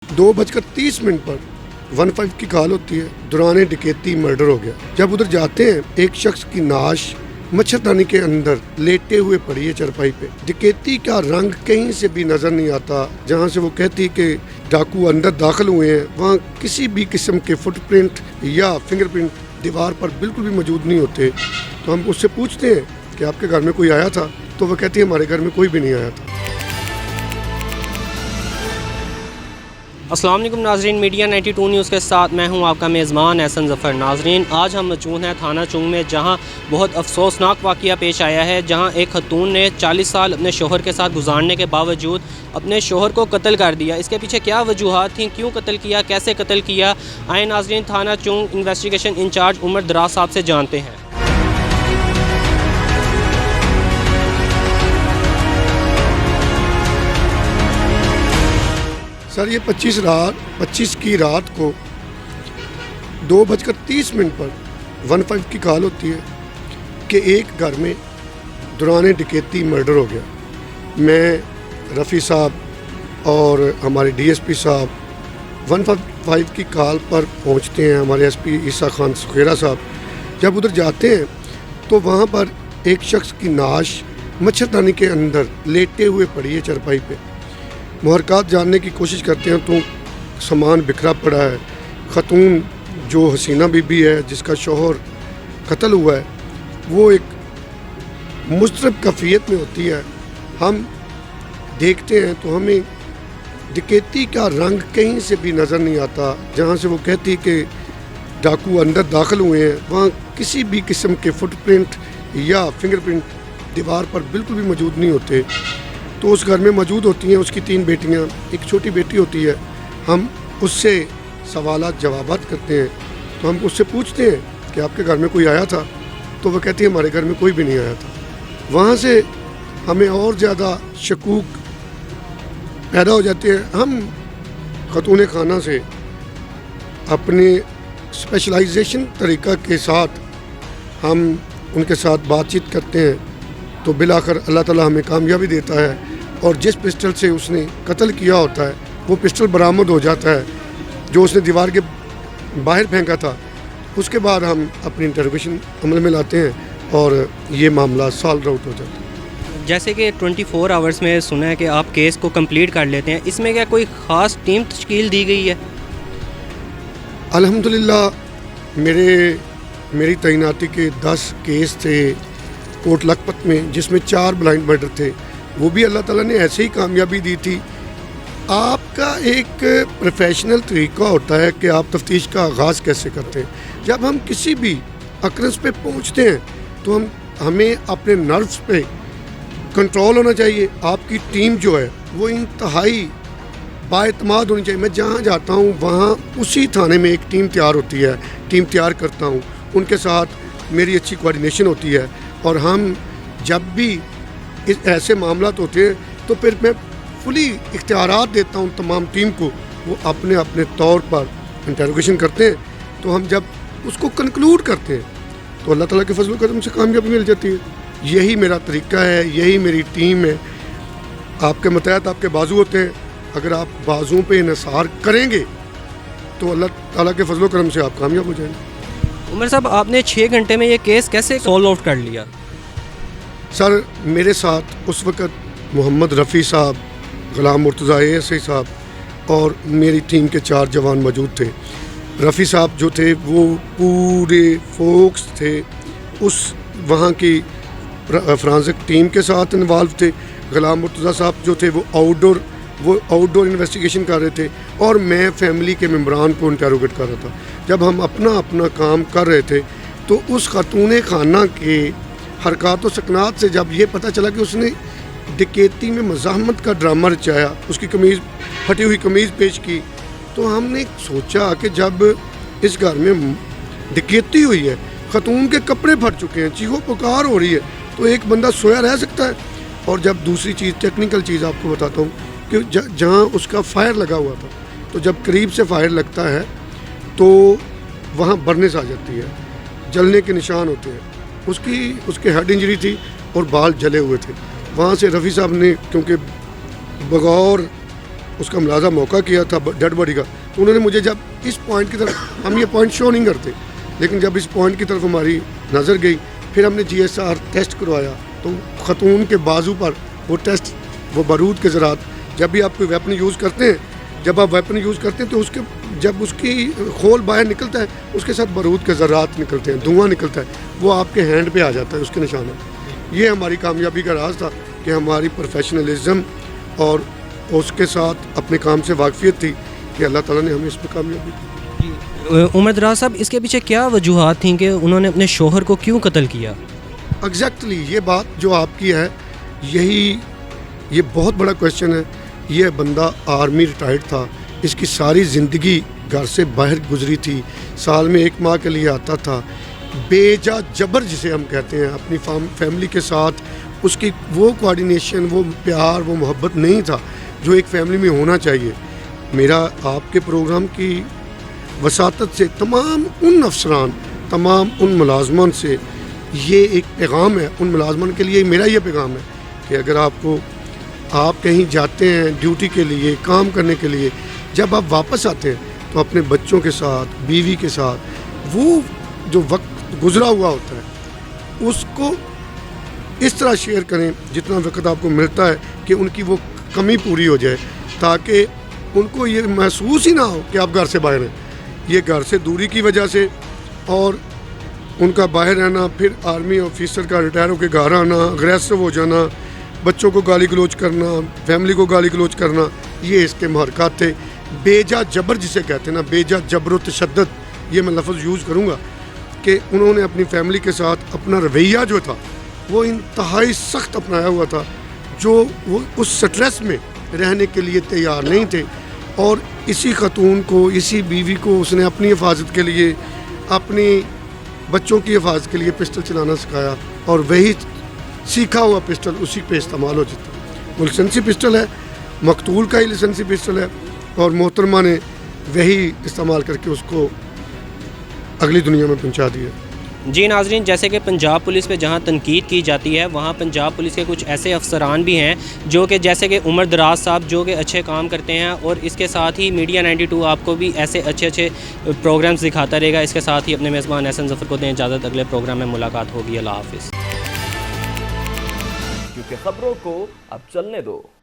2:30 पर 15 की कॉल होती है, दौरान डकैती मर्डर हो गया। जब उधर जाते हैं, एक शख्स की नाश मच्छरदानी के अंदर लेटे हुए पड़ी है चरपाई पे। डकैती का रंग कहीं से भी नजर नहीं आता। जहाँ से वो कहती कि डाकू अंदर दाखिल हुए हैं, वहाँ किसी भी किस्म के फुटप्रिंट या फिंगरप्रिंट दीवार पर बिल्कुल भी मौजूद नहीं होते। तो हम उससे पूछते हैं कि आपके घर में कोई आया था? तो वो कहती है हमारे घर में कोई भी नहीं आया था। अस्सलाम वालेकुम नाजरीन, मीडिया 92 न्यूज़ के साथ मैं हूं आपका मेज़बान एहसन ज़फ़र। नाजरीन, आज हम मौजूद हैं थाना चुंग में, जहां बहुत अफसोसनाक वाक़या पेश आया है, जहां एक खतून ने 40 साल अपने शोहर के साथ गुजारने के बावजूद अपने शोहर को कत्ल कर दिया। इसके पीछे क्या वजूहात थी, क्यों कत्ल किया, कैसे कत्ल किया, आए नाजरीन थाना चुंग इन्वेस्टिगेशन इंचार्ज उमर दराज साहब से जानते हैं। सर, ये 25 की रात को 2:30 पर 15 की कॉल होती है कि एक घर में दौरान डकैती मर्डर हो गया। मैं, रफ़ी साहब और हमारे DSP साहब 115 की कॉल पर पहुंचते हैं। हमारे SP ईसा खान सुखेरा साहब जब उधर जाते हैं तो वहाँ पर एक शख्स की नाश मच्छरदानी के अंदर लेटे हुए पड़ी है चरपाई पे। मुहरकात जानने की कोशिश करते हैं तो सामान बिखरा पड़ा है। खतून जो हसीना बीबी है, जिसका शौहर कत्ल हुआ है, वो एक मुस्तरब कैफियत में होती है। हम देखते हैं तो हमें डकैती का रंग कहीं से भी नज़र नहीं आता। जहाँ से वो कहती कि डाकू अंदर दाखिल हुए हैं, वहाँ किसी भी किस्म के फुटप्रिंट या फिंगरप्रिंट दीवार पर बिल्कुल भी मौजूद नहीं होते। तो उस घर में मौजूद होती हैं उसकी 3 बेटियां, एक छोटी बेटी होती है। हम उससे सवालात जवाबात करते हैं। तो हम उससे पूछते हैं कि आपके घर में कोई आया था? तो वह कहती है हमारे घर में कोई भी नहीं आया था। वहाँ से हमें और ज़्यादा शकूक पैदा हो जाते हैं। हम खतून खाना से अपने स्पेशलाइजेशन तरीक़ा के साथ हम उनके साथ बातचीत करते हैं तो बिलाखिर अल्लाह ताला हमें कामयाबी देता है और जिस पिस्टल से उसने कत्ल किया होता है वो पिस्टल बरामद हो जाता है जो उसने दीवार के बाहर फेंका था। उसके बाद हम अपनी इंटरोगेशन अमल में लाते हैं और ये मामला सॉल्व आउट हो जाता है। जैसे कि 24 आवर्स में सुना है कि आप केस को कंप्लीट कर लेते हैं, इसमें क्या कोई ख़ास टीम तश्कील दी गई है? अल्हम्दुलिल्लाह मेरी तैनाती के 10 केस थे कोट लखपत में, जिसमें 4 ब्लाइंड मर्डर थे। वो भी अल्लाह ताला ने ऐसे ही कामयाबी दी थी। आपका एक प्रोफेशनल तरीका होता है कि आप तफ्तीश का आगाज़ कैसे करते हैं। जब हम किसी भी अक्रेंस पे पहुंचते हैं तो हमें अपने नर्व्स पे कंट्रोल होना चाहिए। आपकी टीम जो है वो इंतहाई बाएतमाद होनी चाहिए। मैं जहाँ जाता हूँ वहाँ उसी थाने में एक टीम तैयार होती है, टीम तैयार करता हूँ, उनके साथ मेरी अच्छी कोऑर्डिनेशन होती है और हम जब भी ऐसे मामलात होते हैं तो फिर मैं फुली इख्तियारात देता हूँ तमाम टीम को। वो अपने अपने तौर पर इंटरोगेशन करते हैं। तो हम जब उसको कंक्लूड करते हैं तो अल्लाह ताला के फजल करम से कामयाबी मिल जाती है। यही मेरा तरीका है, यही मेरी टीम है। आपके मतहत आपके बाजू होते हैं, अगर आप बाजुओं पे इन्हिसार करेंगे तो अल्लाह ताला के फजल करम से आप कामयाब हो जाएंगे। उमर साहब, आपने 6 घंटे में ये केस कैसे सॉल्व आउट कर लिया? सर, मेरे साथ उस वक़्त मोहम्मद रफ़ी साहब, ग़ुलाम मुर्तज़ा ASI साहब और मेरी टीम के 4 जवान मौजूद थे। रफ़ी साहब जो थे वो पूरे फोक्स थे, उस वहाँ की फ्रांसिक टीम के साथ इन्वॉल्व थे। ग़ुलाम मुर्तज़ा साहब जो थे वो आउटडोर इन्वेस्टिगेशन कर रहे थे और मैं फैमिली के मेम्बरान को इंटरोगेट कर रहा था। जब हम अपना अपना काम कर रहे थे तो उस खतून खाना के हरकत व सकनात से जब ये पता चला कि उसने डकैती में मज़ाहमत का ड्रामा रचाया, उसकी फटी हुई कमीज़ पेश की, तो हमने सोचा कि जब इस घर में डकैती हुई है, खतून के कपड़े फट चुके हैं, चीखो पुकार हो रही है, तो एक बंदा सोया रह सकता है? और जब दूसरी चीज़, टेक्निकल चीज़ आपको बताता हूँ कि जहाँ उसका फायर लगा हुआ था, तो जब करीब से फायर लगता है तो वहाँ बर्नेस आ जाती है, जलने के निशान होते हैं। उसके हेड इंजरी थी और बाल जले हुए थे। वहाँ से रफ़ी साहब ने, क्योंकि बगौर اس کا ملاحظہ موقع کیا تھا ڈیڈ باڈی کا، تو انہوں نے مجھے جب اس پوائنٹ کی طرف، ہم یہ پوائنٹ شو نہیں کرتے، لیکن جب اس پوائنٹ کی طرف ہماری نظر گئی، پھر ہم نے GSR ٹیسٹ کروایا تو خاتون کے بازو پر وہ ٹیسٹ، وہ بارود کے ذرات، جب بھی آپ کوئی ویپن یوز کرتے ہیں، جب آپ ویپن یوز کرتے ہیں تو اس کے جب اس کی خول باہر نکلتا ہے اس کے ساتھ بارود کے ذرات نکلتے ہیں، دھواں نکلتا ہے، وہ آپ کے ہینڈ پہ آ جاتا ہے اس کے نشانات۔ یہ ہماری کامیابی کا راز تھا کہ ہماری پروفیشنلزم اور اس کے ساتھ اپنے کام سے واقفیت تھی کہ اللہ تعالیٰ نے ہمیں اس میں کامیابی دی۔ عمر دراز صاحب، اس کے پیچھے کیا وجوہات تھیں کہ انہوں نے اپنے شوہر کو کیوں قتل کیا؟ ایگزیکٹلی یہ بات جو آپ کی ہے، یہ بہت بڑا کویشچن ہے۔ یہ بندہ آرمی ریٹائرڈ تھا، اس کی ساری زندگی گھر سے باہر گزری تھی، سال میں 1 ماہ کے لیے آتا تھا، بے جا جبر جسے ہم کہتے ہیں، اپنی فیملی کے ساتھ اس کی وہ کوآرڈینیشن، وہ پیار، وہ محبت نہیں تھا جو ایک فیملی میں ہونا چاہیے۔ میرا آپ کے پروگرام کی وساطت سے تمام ان افسران، تمام ان ملازمان سے یہ ایک پیغام ہے، ان ملازمان کے لیے میرا یہ پیغام ہے کہ اگر آپ کہیں جاتے ہیں ڈیوٹی کے لیے، کام کرنے کے لیے، جب آپ واپس آتے ہیں تو اپنے بچوں کے ساتھ، بیوی کے ساتھ وہ جو وقت گزرا ہوا ہوتا ہے اس کو اس طرح شیئر کریں جتنا وقت آپ کو ملتا ہے کہ ان کی وہ کمی پوری ہو جائے، تاکہ ان کو یہ محسوس ہی نہ ہو کہ آپ گھر سے باہر ہیں۔ یہ گھر سے دوری کی وجہ سے اور ان کا باہر رہنا، پھر آرمی آفیسر کا ریٹائر ہو کے گھر آنا، اگریسو ہو جانا، بچوں کو گالی گلوچ کرنا، فیملی کو گالی گلوچ کرنا، یہ اس کے محرکات تھے۔ بے جا جبر جسے کہتے ہیں نا، بے جا جبر و تشدد، یہ میں لفظ یوز کروں گا کہ انہوں نے اپنی فیملی کے ساتھ اپنا رویہ جو تھا وہ انتہائی سخت اپنایا ہوا تھا، جو وہ اس سٹریس میں رہنے کے لیے تیار نہیں تھے، اور اسی خاتون کو، اسی بیوی کو اس نے اپنی حفاظت کے لیے، اپنی بچوں کی حفاظت کے لیے پسٹل چلانا سکھایا، اور وہی سیکھا ہوا پسٹل اسی پہ استعمال ہو جاتا ہے۔ وہ لائسنسی پسٹل ہے، مقتول کا ہی لائسنسی پسٹل ہے، اور محترمہ نے وہی استعمال کر کے اس کو اگلی دنیا میں پہنچا دیا۔ جی ناظرین، جیسے کہ پنجاب پولیس پہ جہاں تنقید کی جاتی ہے، وہاں پنجاب پولیس کے کچھ ایسے افسران بھی ہیں جو کہ جیسے کہ عمر دراز صاحب جو کہ اچھے کام کرتے ہیں، اور اس کے ساتھ ہی میڈیا 92 آپ کو بھی ایسے اچھے پروگرامز دکھاتا رہے گا۔ اس کے ساتھ ہی اپنے میزبان احسن ظفر کو دیں اجازت، اگلے پروگرام میں ملاقات ہوگی۔ اللہ حافظ۔ کیونکہ خبروں کو اب چلنے دو۔